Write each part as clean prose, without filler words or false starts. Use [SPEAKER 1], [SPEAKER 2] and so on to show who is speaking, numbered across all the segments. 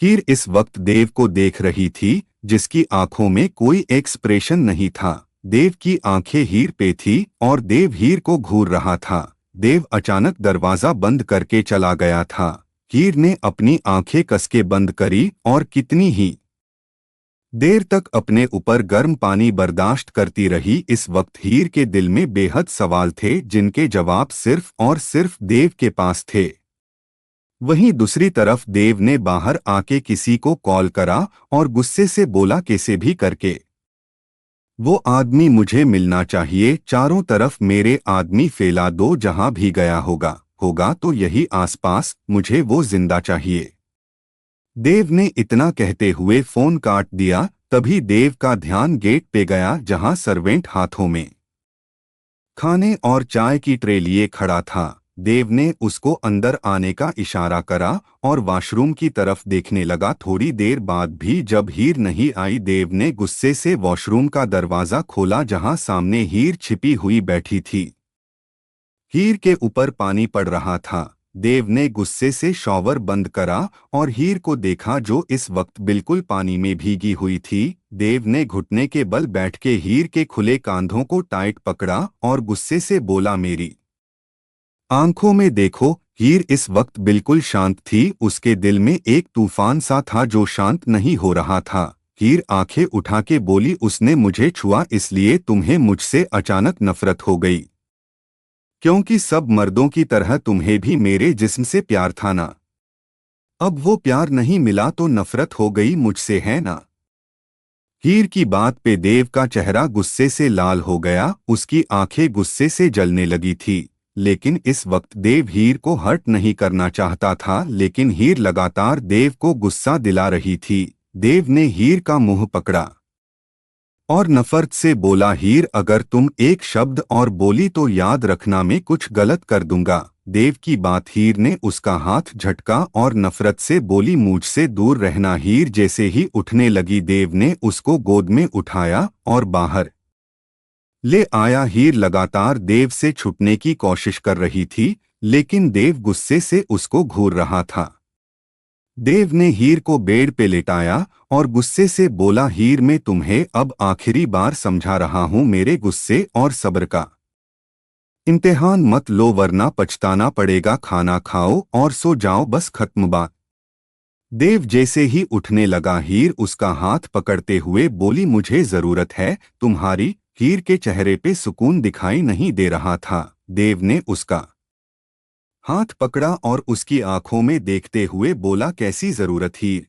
[SPEAKER 1] हीर इस वक्त देव को देख रही थी, जिसकी आंखों में कोई एक्सप्रेशन नहीं था। देव की आंखें हीर पे थी और देव हीर को घूर रहा था। देव अचानक दरवाजा बंद करके चला गया था। हीर ने अपनी आंखें कसके बंद करी और कितनी ही देर तक अपने ऊपर गर्म पानी बर्दाश्त करती रही। इस वक्त हीर के दिल में बेहद सवाल थे, जिनके जवाब सिर्फ और सिर्फ देव के पास थे। वहीं दूसरी तरफ देव ने बाहर आके किसी को कॉल करा और गुस्से से बोला, कैसे भी करके वो आदमी मुझे मिलना चाहिए। चारों तरफ मेरे आदमी फैला दो, जहां भी गया होगा तो यही आसपास, मुझे वो जिंदा चाहिए। देव ने इतना कहते हुए फोन काट दिया। तभी देव का ध्यान गेट पे गया, जहां सर्वेंट हाथों में खाने और चाय की ट्रे लिए खड़ा था। देव ने उसको अंदर आने का इशारा करा और वॉशरूम की तरफ देखने लगा। थोड़ी देर बाद भी जब हीर नहीं आई, देव ने गुस्से से वॉशरूम का दरवाजा खोला, जहां सामने हीर छिपी हुई बैठी थी। हीर के ऊपर पानी पड़ रहा था। देव ने गुस्से से शॉवर बंद करा और हीर को देखा, जो इस वक्त बिल्कुल पानी में भीगी हुई थी। देव ने घुटने के बल बैठ के हीर के खुले कांधों को टाइट पकड़ा और गुस्से से बोला, मेरी आंखों में देखो। हीर इस वक्त बिल्कुल शांत थी। उसके दिल में एक तूफान सा था जो शांत नहीं हो रहा था। हीर आंखें उठा के बोली, उसने मुझे छुआ इसलिए तुम्हें मुझसे अचानक नफरत हो गई? क्योंकि सब मर्दों की तरह तुम्हें भी मेरे जिस्म से प्यार था ना? अब वो प्यार नहीं मिला तो नफरत हो गई मुझसे, है ना? हीर की बात पे देव का चेहरा गुस्से से लाल हो गया। उसकी आंखें गुस्से से जलने लगी थी। लेकिन इस वक्त देव हीर को हर्ट नहीं करना चाहता था, लेकिन हीर लगातार देव को गुस्सा दिला रही थी। देव ने हीर का मुंह पकड़ा और नफरत से बोला, हीर अगर तुम एक शब्द और बोली तो याद रखना मैं कुछ गलत कर दूंगा। देव की बात हीर ने उसका हाथ झटका और नफरत से बोली, मुझसे दूर रहना। हीर जैसे ही उठने लगी, देव ने उसको गोद में उठाया और बाहर ले आया। हीर लगातार देव से छुटने की कोशिश कर रही थी, लेकिन देव गुस्से से उसको घूर रहा था। देव ने हीर को बेड पे लेटाया और गुस्से से बोला, हीर मैं तुम्हें अब आखिरी बार समझा रहा हूं, मेरे गुस्से और सब्र का इम्तिहान मत लो, वरना पछताना पड़ेगा। खाना खाओ और सो जाओ, बस खत्म बात। देव जैसे ही उठने लगा, हीर उसका हाथ पकड़ते हुए बोली, मुझे जरूरत है तुम्हारी। हीर के चेहरे पे सुकून दिखाई नहीं दे रहा था। देव ने उसका हाथ पकड़ा और उसकी आंखों में देखते हुए बोला, कैसी जरूरत हीर?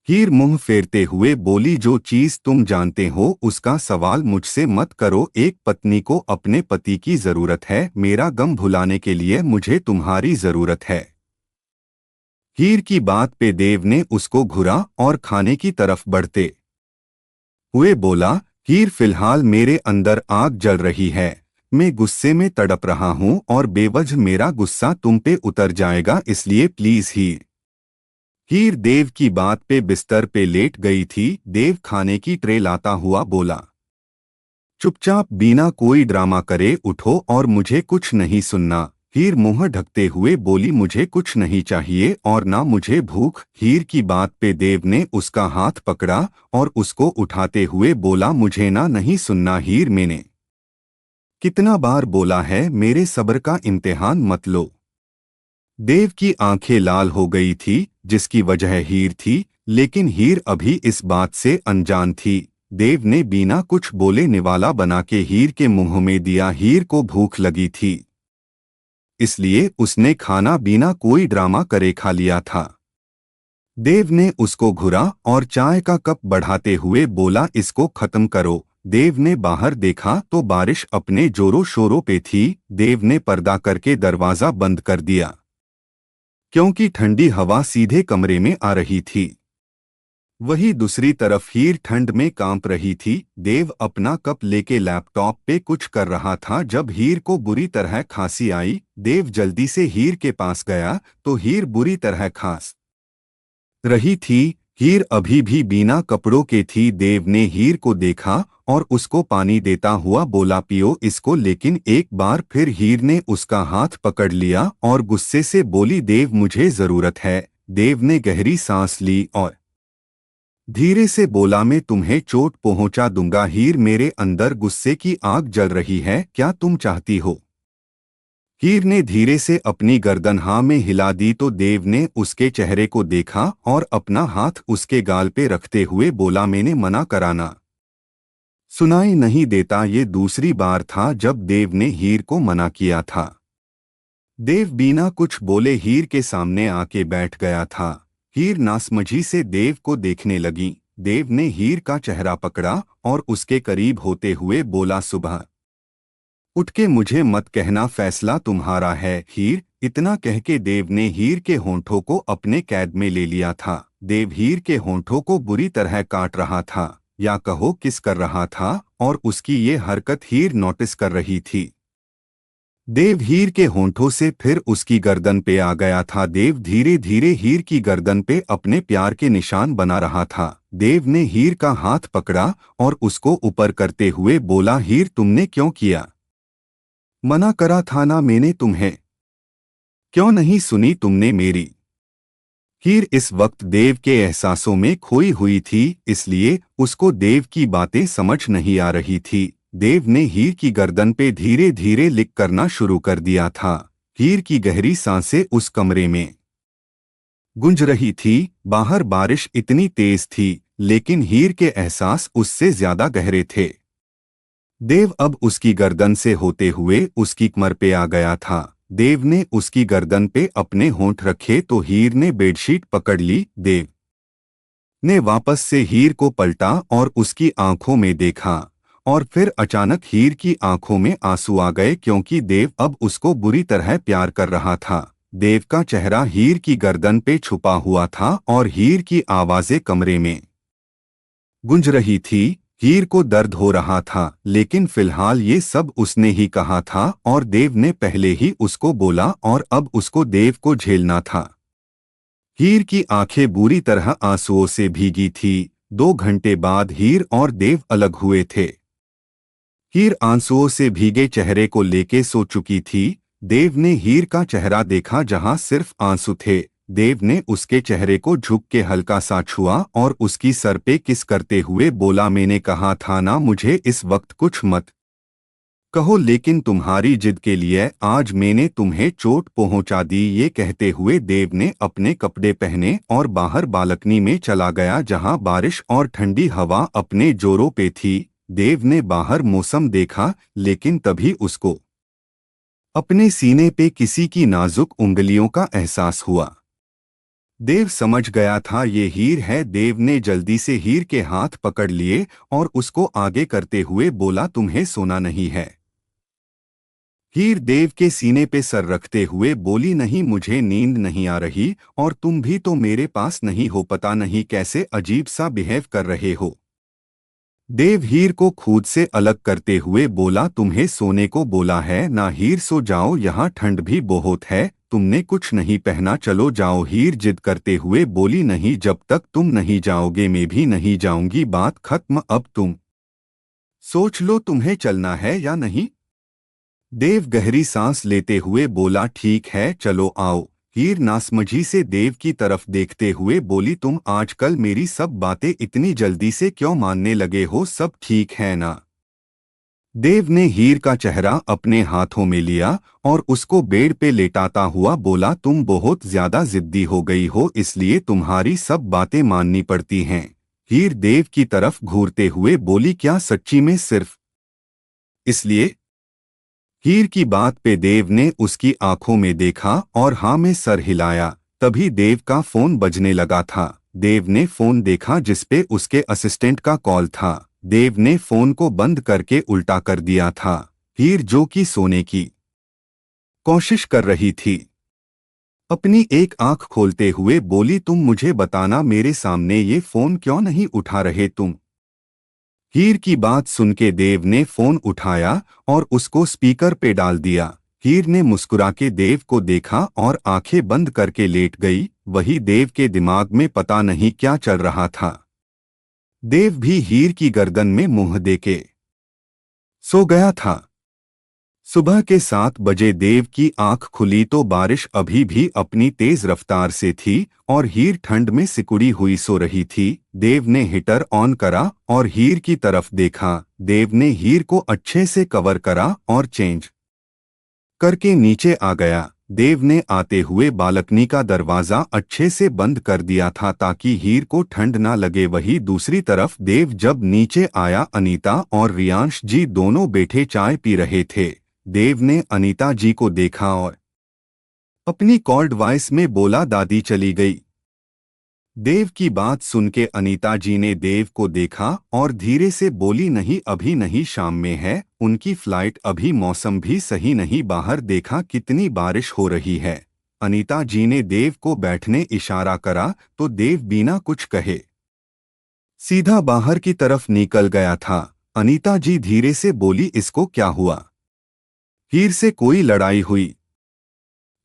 [SPEAKER 1] हीर मुंह फेरते हुए बोली, जो चीज तुम जानते हो उसका सवाल मुझसे मत करो। एक पत्नी को अपने पति की जरूरत है। मेरा गम भुलाने के लिए मुझे तुम्हारी जरूरत है। हीर की बात पे देव ने उसको घुरा और खाने की तरफ बढ़ते हुए बोला, हीर फिलहाल मेरे अंदर आग जल रही है। मैं गुस्से में तड़प रहा हूं और बेवजह मेरा गुस्सा तुम पे उतर जाएगा, इसलिए प्लीज हीर। हीर देव की बात पे बिस्तर पे लेट गई थी। देव खाने की ट्रे लाता हुआ बोला, चुपचाप बिना कोई ड्रामा करे उठो और मुझे कुछ नहीं सुनना। हीर मुंह ढकते हुए बोली, मुझे कुछ नहीं चाहिए और ना मुझे भूख। हीर की बात पे देव ने उसका हाथ पकड़ा और उसको उठाते हुए बोला, मुझे ना नहीं सुनना। हीर मैंने कितना बार बोला है, मेरे सब्र का इम्तिहान मत लो। देव की आंखें लाल हो गई थी, जिसकी वजह हीर थी, लेकिन हीर अभी इस बात से अनजान थी। देव ने बिना कुछ बोले निवाला बना के हीर के मुंह में दिया। हीर को भूख लगी थी, इसलिए उसने खाना बिना कोई ड्रामा करे खा लिया था। देव ने उसको घुरा और चाय का कप बढ़ाते हुए बोला, इसको खत्म करो। देव ने बाहर देखा तो बारिश अपने जोरों शोरों पे थी। देव ने पर्दा करके दरवाजा बंद कर दिया, क्योंकि ठंडी हवा सीधे कमरे में आ रही थी। वही दूसरी तरफ हीर ठंड में कांप रही थी। देव अपना कप लेके लैपटॉप पे कुछ कर रहा था जब हीर को बुरी तरह खांसी आई। देव जल्दी से हीर के पास गया तो हीर बुरी तरह खांस रही थी। हीर अभी भी बिना कपड़ों के थी। देव ने हीर को देखा और उसको पानी देता हुआ बोला, पियो इसको। लेकिन एक बार फिर हीर ने उसका हाथ पकड़ लिया और गुस्से से बोली, देव मुझे जरूरत है, देव ने गहरी सांस ली और धीरे से बोला, मैं तुम्हें चोट पहुंचा दूंगा। हीर, मेरे अंदर गुस्से की आग जल रही है, क्या तुम चाहती हो? हीर ने धीरे से अपनी गर्दन हाँ में हिला दी तो देव ने उसके चेहरे को देखा और अपना हाथ उसके गाल पे रखते हुए बोला, मैंने मना कराना सुनाई नहीं देता। ये दूसरी बार था जब देव ने हीर को मना किया था। देव बिना कुछ बोले हीर के सामने आके बैठ गया था। हीर नासमझी से देव को देखने लगी। देव ने हीर का चेहरा पकड़ा और उसके करीब होते हुए बोला, सुबह उठ के मुझे मत कहना, फैसला तुम्हारा है। हीर, इतना कह के देव ने हीर के होंठों को अपने कैद में ले लिया था। देव हीर के होंठों को बुरी तरह काट रहा था, या कहो किस कर रहा था, और उसकी ये हरकत हीर नोटिस कर रही थी। देव हीर के होंठों से फिर उसकी गर्दन पे आ गया था। देव धीरे धीरे हीर की गर्दन पे अपने प्यार के निशान बना रहा था। देव ने हीर का हाथ पकड़ा और उसको ऊपर करते हुए बोला, हीर, तुमने क्यों किया? मना करा था ना मैंने तुम्हें, क्यों नहीं सुनी तुमने मेरी? हीर इस वक्त देव के एहसासों में खोई हुई थी, इसलिए उसको देव की बातें समझ नहीं आ रही थी। देव ने हीर की गर्दन पे धीरे धीरे लिक करना शुरू कर दिया था। हीर की गहरी सांसें उस कमरे में गूंज रही थी। बाहर बारिश इतनी तेज थी, लेकिन हीर के एहसास उससे ज्यादा गहरे थे। देव अब उसकी गर्दन से होते हुए उसकी कमर पे आ गया था। देव ने उसकी गर्दन पे अपने होंठ रखे तो हीर ने बेडशीट पकड़ ली। देव ने वापस से हीर को पलटा और उसकी आंखों में देखा, और फिर अचानक हीर की आंखों में आंसू आ गए, क्योंकि देव अब उसको बुरी तरह प्यार कर रहा था। देव का चेहरा हीर की गर्दन पे छुपा हुआ था और हीर की आवाजें कमरे में गूंज रही थी। हीर को दर्द हो रहा था, लेकिन फिलहाल ये सब उसने ही कहा था और देव ने पहले ही उसको बोला, और अब उसको देव को झेलना था। हीर की आंखें बुरी तरह आंसुओं से भीगी थी। 2 घंटे बाद हीर और देव अलग हुए थे। हीर आंसुओं से भीगे चेहरे को लेके सो चुकी थी। देव ने हीर का चेहरा देखा जहां सिर्फ आंसू थे। देव ने उसके चेहरे को झुक के हल्का सा छुआ और उसकी सर पे किस करते हुए बोला, मैंने कहा था ना मुझे इस वक्त कुछ मत कहो, लेकिन तुम्हारी जिद के लिए आज मैंने तुम्हें चोट पहुंचा दी। ये कहते हुए देव ने अपने कपड़े पहने और बाहर बालकनी में चला गया, जहां बारिश और ठंडी हवा अपने जोरों पे थी। देव ने बाहर मौसम देखा, लेकिन तभी उसको अपने सीने पे किसी की नाजुक उंगलियों का एहसास हुआ। देव समझ गया था ये हीर है। देव ने जल्दी से हीर के हाथ पकड़ लिए और उसको आगे करते हुए बोला, तुम्हें सोना नहीं है? हीर देव के सीने पे सर रखते हुए बोली, नहीं, मुझे नींद नहीं आ रही, और तुम भी तो मेरे पास नहीं हो, पता नहीं कैसे अजीब सा बिहेव कर रहे हो। देव हीर को खुद से अलग करते हुए बोला, तुम्हें सोने को बोला है ना? हीर, सो जाओ, यहाँ ठंड भी बहुत है, तुमने कुछ नहीं पहना, चलो जाओ। हीर जिद करते हुए बोली, नहीं, जब तक तुम नहीं जाओगे मैं भी नहीं जाऊंगी। बात खत्म, अब तुम सोच लो तुम्हें चलना है या नहीं। देव गहरी सांस लेते हुए बोला, ठीक है, चलो आओ। हीर नासमझी से देव की तरफ देखते हुए बोली, तुम आजकल मेरी सब बातें इतनी जल्दी से क्यों मानने लगे हो? सब ठीक है ना? देव ने हीर का चेहरा अपने हाथों में लिया और उसको बेड पे लेटाता हुआ बोला, तुम बहुत ज्यादा जिद्दी हो गई हो, इसलिए तुम्हारी सब बातें माननी पड़ती हैं। हीर देव की तरफ घूरते हुए बोली, क्या सच्ची में सिर्फ इसलिए? हीर की बात पे देव ने उसकी आंखों में देखा और हाँ में सर हिलाया। तभी देव का फोन बजने लगा था। देव ने फोन देखा जिसपे उसके असिस्टेंट का कॉल था। देव ने फोन को बंद करके उल्टा कर दिया था। हीर, जो कि सोने की कोशिश कर रही थी, अपनी एक आंख खोलते हुए बोली, तुम मुझे बताना, मेरे सामने ये फोन क्यों नहीं उठा रहे तुम? हीर की बात सुन के देव ने फोन उठाया और उसको स्पीकर पे डाल दिया। हीर ने मुस्कुरा के देव को देखा और आंखें बंद करके लेट गई। वही देव के दिमाग में पता नहीं क्या चल रहा था। देव भी हीर की गर्दन में मुंह देके सो गया था। सुबह के 7 बजे देव की आंख खुली तो बारिश अभी भी अपनी तेज रफ्तार से थी और हीर ठंड में सिकुड़ी हुई सो रही थी। देव ने हीटर ऑन करा और हीर की तरफ देखा। देव ने हीर को अच्छे से कवर करा और चेंज करके नीचे आ गया। देव ने आते हुए बालकनी का दरवाजा अच्छे से बंद कर दिया था ताकि हीर को ठंड ना लगे। वही दूसरी तरफ देव जब नीचे आया, अनीता और रियांश जी दोनों बैठे चाय पी रहे थे। देव ने अनीता जी को देखा और अपनी कॉल्ड वॉइस में बोला, दादी चली गई। देव की बात सुन के अनीता जी ने देव को देखा और धीरे से बोली, नहीं अभी नहीं, शाम में है उनकी फ्लाइट, अभी मौसम भी सही नहीं, बाहर देखा कितनी बारिश हो रही है। अनीता जी ने देव को बैठने इशारा करा तो देव बिना कुछ कहे सीधा बाहर की तरफ निकल गया था। अनीता जी धीरे से बोली, इसको क्या हुआ? हीर से कोई लड़ाई हुई?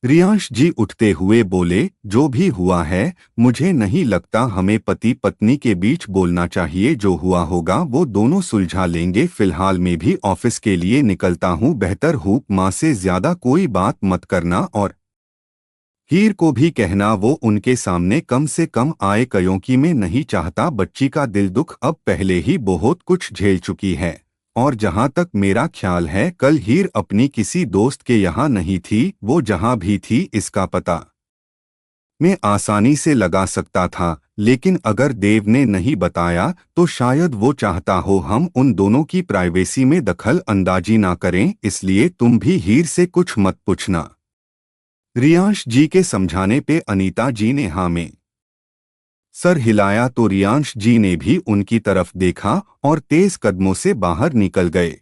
[SPEAKER 1] रियांश जी उठते हुए बोले, जो भी हुआ है मुझे नहीं लगता हमें पति पत्नी के बीच बोलना चाहिए। जो हुआ होगा वो दोनों सुलझा लेंगे। फिलहाल मैं भी ऑफिस के लिए निकलता हूँ। बेहतर हूँ माँ से ज्यादा कोई बात मत करना और हीर को भी कहना वो उनके सामने कम से कम आए, क्योंकि मैं नहीं चाहता बच्ची का दिल दुख, अब पहले ही बहुत कुछ झेल चुकी है। और जहां तक मेरा ख्याल है कल हीर अपनी किसी दोस्त के यहाँ नहीं थी, वो जहां भी थी इसका पता मैं आसानी से लगा सकता था। लेकिन अगर देव ने नहीं बताया तो शायद वो चाहता हो हम उन दोनों की प्राइवेसी में दखल अंदाजी ना करें, इसलिए तुम भी हीर से कुछ मत पूछना। रियांश जी के समझाने पे अनीता जी ने हाँ में सर हिलाया तो रियांश जी ने भी उनकी तरफ देखा और तेज कदमों से बाहर निकल गए।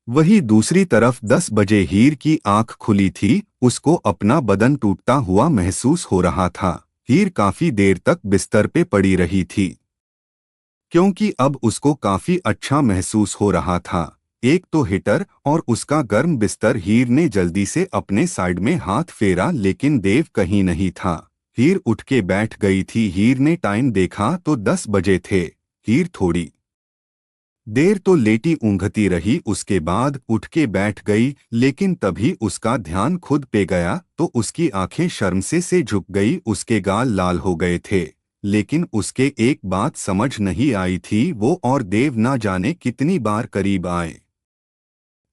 [SPEAKER 1] वही दूसरी तरफ 10 बजे हीर की आंख खुली थी। उसको अपना बदन टूटता हुआ महसूस हो रहा था। हीर काफी देर तक बिस्तर पे पड़ी रही थी क्योंकि अब उसको काफी अच्छा महसूस हो रहा था। एक तो हीटर और उसका गर्म बिस्तर। हीर ने जल्दी से अपने साइड में हाथ फेरा लेकिन देव कहीं नहीं था। हीर उठ के बैठ गई थी। हीर ने टाइम देखा तो 10 बजे थे। हीर थोड़ी देर तो लेटी ऊँघती रही, उसके बाद उठ के बैठ गई, लेकिन तभी उसका ध्यान खुद पे गया तो उसकी आंखें शर्म से झुक गई। उसके गाल लाल हो गए थे लेकिन उसके एक बात समझ नहीं आई थी, वो और देव ना जाने कितनी बार करीब आए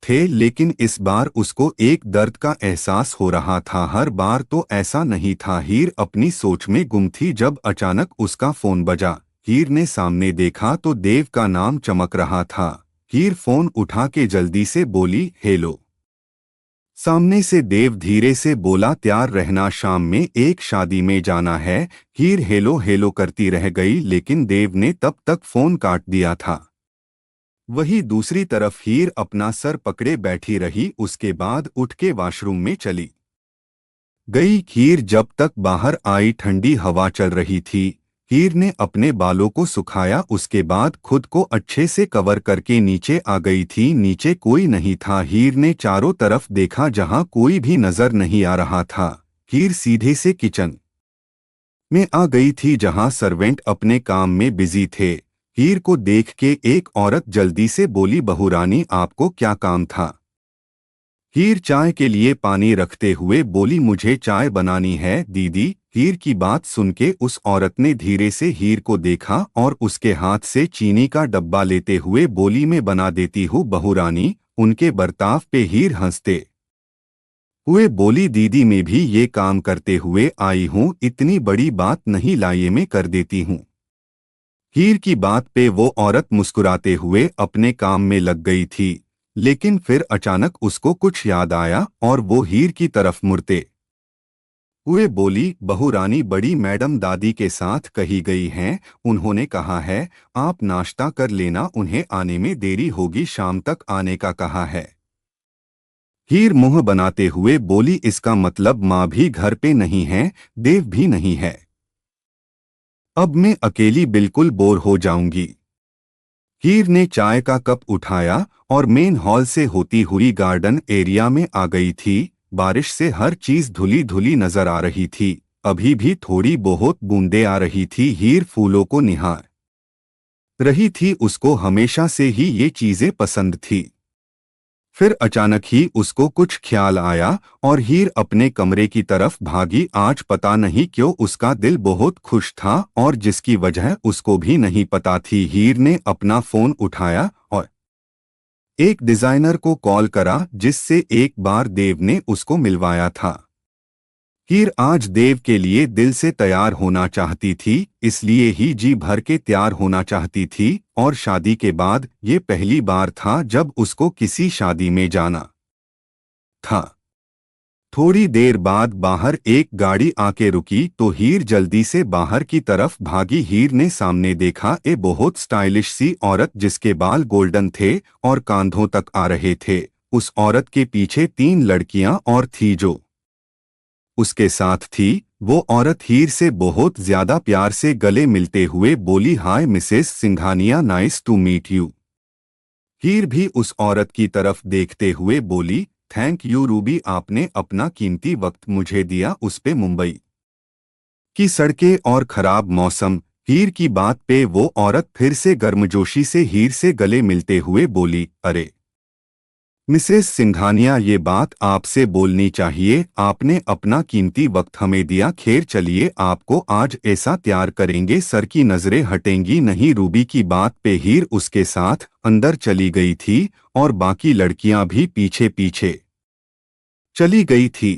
[SPEAKER 1] थे लेकिन इस बार उसको एक दर्द का एहसास हो रहा था। हर बार तो ऐसा नहीं था। हीर अपनी सोच में गुम थी जब अचानक उसका फोन बजा। हीर ने सामने देखा तो देव का नाम चमक रहा था। हीर फोन उठा के जल्दी से बोली, हेलो। सामने से देव धीरे से बोला, तैयार रहना, शाम में एक शादी में जाना है। हीर हेलो हेलो करती रह गई लेकिन देव ने तब तक फोन काट दिया था। वही दूसरी तरफ हीर अपना सर पकड़े बैठी रही। उसके बाद उठ के वॉशरूम में चली गई। हीर जब तक बाहर आई ठंडी हवा चल रही थी। हीर ने अपने बालों को सुखाया, उसके बाद खुद को अच्छे से कवर करके नीचे आ गई थी। नीचे कोई नहीं था। हीर ने चारों तरफ देखा, जहां कोई भी नजर नहीं आ रहा था। हीर सीधे से किचन में आ गई थी जहां सर्वेंट अपने काम में बिजी थे। हीर को देख के एक औरत जल्दी से बोली, बहू रानी आपको क्या काम था? हीर चाय के लिए पानी रखते हुए बोली, मुझे चाय बनानी है दीदी। हीर की बात सुन के उस औरत ने धीरे से हीर को देखा और उसके हाथ से चीनी का डब्बा लेते हुए बोली, मैं बना देती हूँ बहू रानी। उनके बर्ताव पे हीर हंसते हुए बोली, दीदी मैं भी ये काम करते हुए आई हूँ, इतनी बड़ी बात नहीं, लाइए मैं कर देती हूँ। हीर की बात पे वो औरत मुस्कुराते हुए अपने काम में लग गई थी लेकिन फिर अचानक उसको कुछ याद आया और वो हीर की तरफ मुड़ते हुए बोली, बहू रानी बड़ी मैडम दादी के साथ कही गई हैं, उन्होंने कहा है आप नाश्ता कर लेना, उन्हें आने में देरी होगी, शाम तक आने का कहा है। हीर मुंह बनाते हुए बोली, इसका मतलब माँ भी घर पे नहीं है, देव भी नहीं है, अब मैं अकेली बिल्कुल बोर हो जाऊंगी। हीर ने चाय का कप उठाया और मेन हॉल से होती हुई गार्डन एरिया में आ गई थी। बारिश से हर चीज धुली धुली नजर आ रही थी। अभी भी थोड़ी बहुत बूंदें आ रही थी। हीर फूलों को निहार रही थी, उसको हमेशा से ही ये चीजें पसंद थी। फिर अचानक ही उसको कुछ ख्याल आया और हीर अपने कमरे की तरफ भागी। आज पता नहीं क्यों उसका दिल बहुत खुश था और जिसकी वजह उसको भी नहीं पता थी। हीर ने अपना फोन उठाया और एक डिजाइनर को कॉल करा जिससे एक बार देव ने उसको मिलवाया था। हीर आज देव के लिए दिल से तैयार होना चाहती थी, इसलिए ही जी भर के तैयार होना चाहती थी और शादी के बाद ये पहली बार था जब उसको किसी शादी में जाना था। थोड़ी देर बाद बाहर एक गाड़ी आके रुकी तो हीर जल्दी से बाहर की तरफ भागी। हीर ने सामने देखा एक बहुत स्टाइलिश सी औरत जिसके बाल गोल्डन थे और कांधों तक आ रहे थे। उस औरत के पीछे 3 लड़कियां और थी जो उसके साथ थी। वो औरत हीर से बहुत ज्यादा प्यार से गले मिलते हुए बोली, hi Mrs Singhania, nice to meet you. Heer भी उस औरत की तरफ देखते हुए बोली, थैंक यू रूबी, आपने अपना कीमती वक्त मुझे दिया। उस पे मुंबई की सड़कें और खराब मौसम। हीर की बात पे वो औरत फिर से गर्मजोशी से हीर से गले मिलते हुए बोली, अरे मिसेस सिंघानिया, ये बात आपसे बोलनी चाहिए, आपने अपना कीमती वक्त हमें दिया। खैर चलिए, आपको आज ऐसा तैयार करेंगे सर की नजरें हटेंगी नहीं। रूबी की बात पे हीर उसके साथ अंदर चली गई थी और बाकी लड़कियां भी पीछे पीछे चली गई थी।